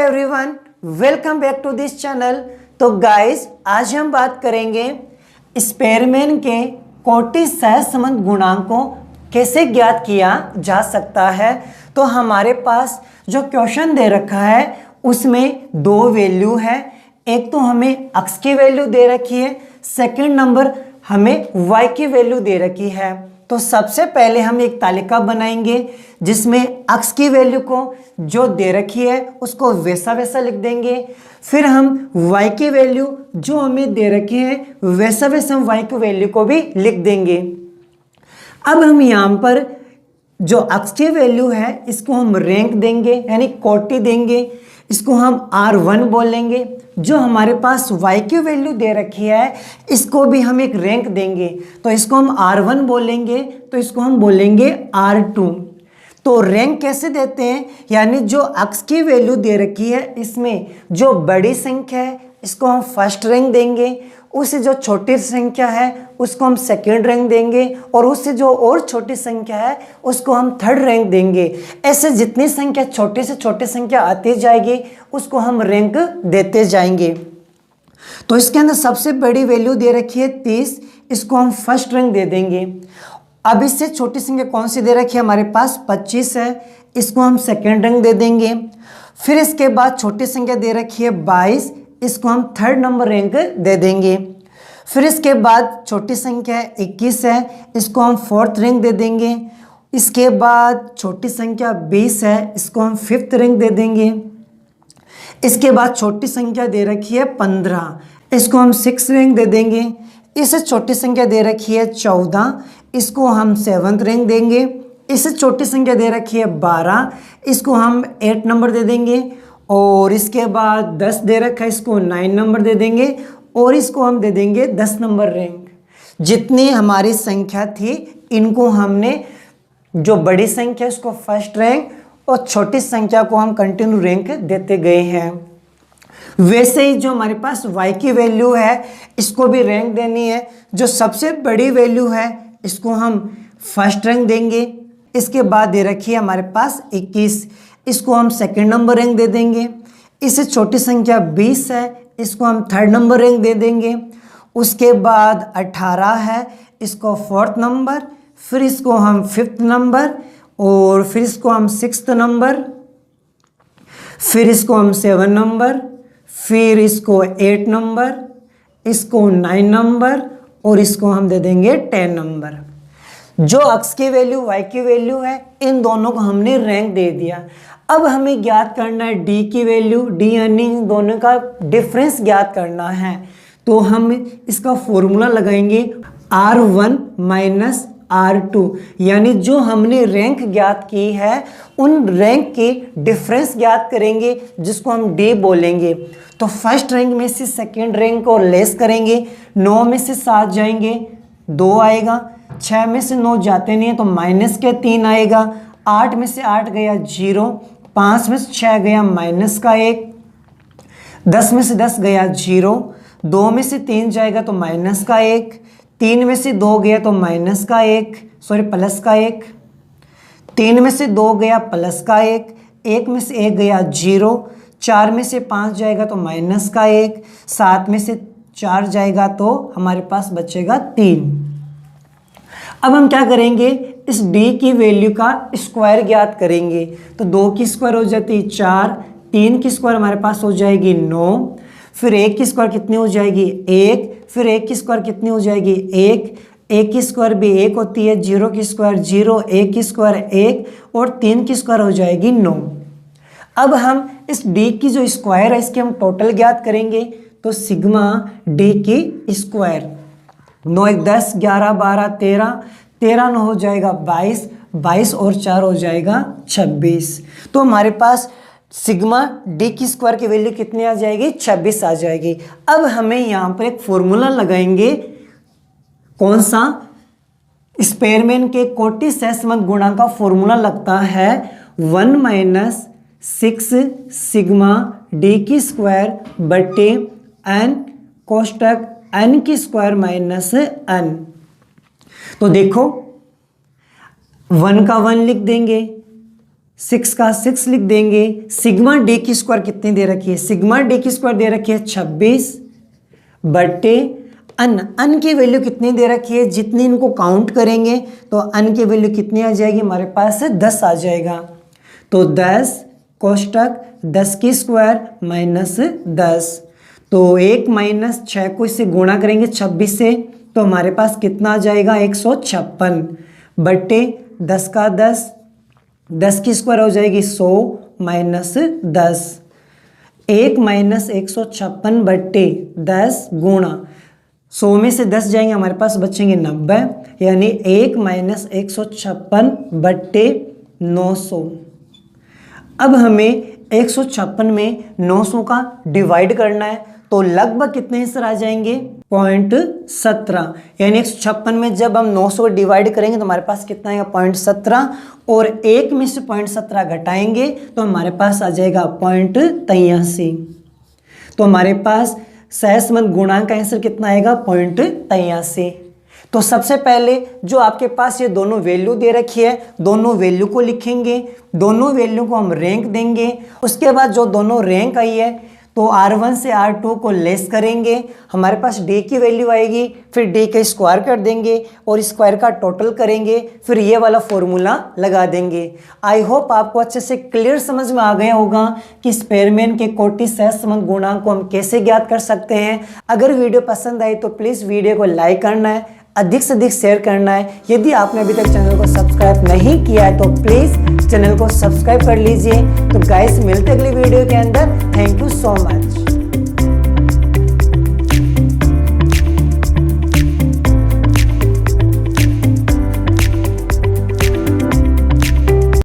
Everyone, welcome back to this channel. तो guys, आज हम बात करेंगे स्पेयरमैन के कोटि सहसंबंध गुणांक को कैसे ज्ञात किया जा सकता है। तो हमारे पास जो क्वेश्चन दे रखा है उसमें दो वैल्यू है। एक तो हमें x की वैल्यू दे रखी है, सेकंड नंबर हमें y की वैल्यू दे रखी है। तो सबसे पहले हम एक तालिका बनाएंगे जिसमें x की वैल्यू को जो दे रखी है उसको वैसा वैसा लिख देंगे। फिर हम y की वैल्यू जो हमें दे रखी है वैसा वैसा हम y की वैल्यू को भी लिख देंगे। अब हम यहाँ पर जो x की वैल्यू है इसको हम रैंक देंगे, यानी कोटि देंगे। इसको हम R1 बोलेंगे। जो हमारे पास y की वैल्यू दे रखी है इसको भी हम एक रैंक देंगे, तो इसको हम R1 बोलेंगे, तो इसको हम बोलेंगे R2। तो रैंक कैसे देते हैं, यानी जो x की वैल्यू दे रखी है इसमें जो बड़ी संख्या है इसको हम फर्स्ट रैंक देंगे, उससे जो छोटी संख्या है उसको हम सेकंड रैंक देंगे, और उससे जो और छोटी संख्या है उसको हम थर्ड रैंक देंगे। ऐसे जितनी संख्या छोटे से छोटी संख्या आती जाएगी उसको हम रैंक देते जाएंगे। तो इसके अंदर सबसे बड़ी वैल्यू दे रखी है 30, इसको हम फर्स्ट रैंक दे देंगे। अब इससे छोटी संख्या कौन सी दे रखी है, हमारे पास 25 है, इसको हम सेकेंड रैंक दे देंगे। फिर इसके बाद छोटी संख्या दे रखी है 22, इसको हम थर्ड नंबर रैंक दे देंगे। फिर इसके बाद छोटी संख्या 21 है, इसको हम फोर्थ रैंक दे देंगे। इसके बाद छोटी संख्या 20 है, इसको हम फिफ्थ रैंक दे देंगे। इसके बाद छोटी संख्या दे रखी है 15, इसको हम सिक्स रैंक दे देंगे। इससे छोटी संख्या दे रखी है 14, इसको हम सेवन्थ रैंक देंगे। इससे छोटी संख्या दे रखी है 12, इसको हम 8 नंबर दे देंगे। और इसके बाद 10 दे रखा है, इसको 9 नंबर दे देंगे, और इसको हम दे देंगे 10 नंबर रैंक। जितनी हमारी संख्या थी इनको हमने, जो बड़ी संख्या उसको फर्स्ट रैंक और छोटी संख्या को हम कंटिन्यू रैंक देते गए हैं। वैसे ही जो हमारे पास y की वैल्यू है इसको भी रैंक देनी है। जो सबसे बड़ी वैल्यू है इसको हम फर्स्ट रैंक देंगे। इसके बाद दे रखी है हमारे पास 21, इसको हम सेकंड नंबर रैंक दे देंगे। इससे छोटी संख्या 20 है, इसको हम थर्ड नंबर रैंक दे देंगे। उसके बाद 18 है, इसको फोर्थ नंबर, फिर इसको हम फिफ्थ नंबर, और फिर इसको हम सिक्स्थ नंबर, फिर इसको हम 7 नंबर, फिर इसको 8 नंबर, इसको 9 नंबर, और इसको हम दे देंगे 10 नंबर। जो x की वैल्यू y की वैल्यू है इन दोनों को हमने रैंक दे दिया। अब हमें ज्ञात करना है d की वैल्यू, d यानी इन दोनों का डिफरेंस ज्ञात करना है। तो हम इसका फॉर्मूला लगाएंगे R1 माइनस R2, यानी जो हमने रैंक ज्ञात की है उन रैंक की डिफरेंस ज्ञात करेंगे जिसको हम d बोलेंगे। तो फर्स्ट रैंक में से सेकेंड रैंक को लेस करेंगे। 9 में से 7 जाएंगे 2 आएगा, 6 में से 9 जाते नहीं है तो माइनस के 3 आएगा, 8 में से 8 गया 0, 5 में से 6 गया माइनस का 1, 10 में से 10 गया 0, 2 में से 3 जाएगा तो माइनस का 1, 3 में से 2 गया तो माइनस का 1, प्लस का 1, 3 में से 2 गया प्लस का 1, 1 में से 1 गया 0, 4 में से 5 जाएगा तो माइनस का 1, 7 में से 4 जाएगा तो हमारे पास बचेगा 3। अब हम क्या करेंगे, इस d की वैल्यू का स्क्वायर ज्ञात करेंगे। तो 2 की स्क्वायर हो जाती है 4, 3 की स्क्वायर हमारे पास हो जाएगी 9, फिर 1 की स्क्वायर कितनी हो जाएगी 1, फिर 1 की स्क्वायर कितनी हो जाएगी 1, 1 की स्क्वायर भी 1 होती है, 0 की स्क्वायर 0, 1 की स्क्वायर 1, और 3 की स्क्वायर हो जाएगी 9। अब हम इस d की जो स्क्वायर है इसकी हम टोटल ज्ञात करेंगे। तो सिग्मा d की स्क्वायर, 9 1 10, 11 12 13, 13 9 हो जाएगा 22, 22 और 4 हो जाएगा 26। तो हमारे पास सिग्मा d की स्क्वायर की वैल्यू कितनी आ जाएगी, 26 आ जाएगी। अब हमें यहाँ पर एक फॉर्मूला लगाएंगे, कौन सा, स्पेयरमैन के कोटि सहसंबंध गुणांक का फॉर्मूला लगता है 1 माइनस 6 सिग्मा d की स्क्वायर बटे n कोष्टक n की स्क्वायर माइनस n। तो देखो 1 का 1 लिख देंगे, 6 का 6 लिख देंगे। सिग्मा डी की स्क्वायर कितनी दे रखी है, सिग्मा डी की स्क्वायर दे रखी है 26 बटे अन की वैल्यू कितनी दे रखी है, जितनी इनको काउंट करेंगे तो अन की वैल्यू कितनी आ जाएगी, हमारे पास 10 आ जाएगा। तो 10 कोष्टक 10 की स्क्वायर माइनस 10, तो 1 माइनस 6 को इससे गुणा करेंगे 26 से, तो हमारे पास कितना आ जाएगा 156 बटे 10 का 10 की स्क्वायर हो जाएगी 100 माइनस 10, 1 माइनस 156 बट्टे 10 गुणा 100 में से 10 जाएंगे, हमारे पास बचेंगे 90, यानी 1 माइनस 156 बट्टे 900। अब हमें 156 में 900 का डिवाइड करना है, तो लगभग कितने हिस्से आ जाएंगे 0.17, यानी 156 में जब हम 900 को डिवाइड करेंगे तो हमारे पास कितना आएगा 0.17, और 1 में से 0.17 घटाएंगे तो हमारे पास आ जाएगा 0.83। तो हमारे पास सहसंबंध गुणांक का आंसर कितना आएगा 0.83। तो सबसे पहले जो आपके पास ये दोनों वैल्यू दे रखी है, दोनों वैल्यू को लिखेंगे, दोनों वैल्यू को हम रैंक देंगे। उसके बाद जो दोनों रैंक आई है तो R1 से R2 को लेस करेंगे, हमारे पास D की वैल्यू आएगी, फिर D का स्क्वायर कर देंगे और स्क्वायर का टोटल करेंगे, फिर ये वाला फॉर्मूला लगा देंगे। आई होप आपको अच्छे से क्लियर समझ में आ गया होगा कि स्पेयरमैन के कोटि सहसंबंध गुणांक को हम कैसे ज्ञात कर सकते हैं। अगर वीडियो पसंद आई तो प्लीज़ वीडियो को लाइक करना है, अधिक से अधिक शेयर करना है। यदि आपने अभी तक चैनल को सब्सक्राइब नहीं किया है तो प्लीज़ चैनल को सब्सक्राइब कर लीजिए। तो गाइस मिलते अगली वीडियो के अंदर। Thank you so much.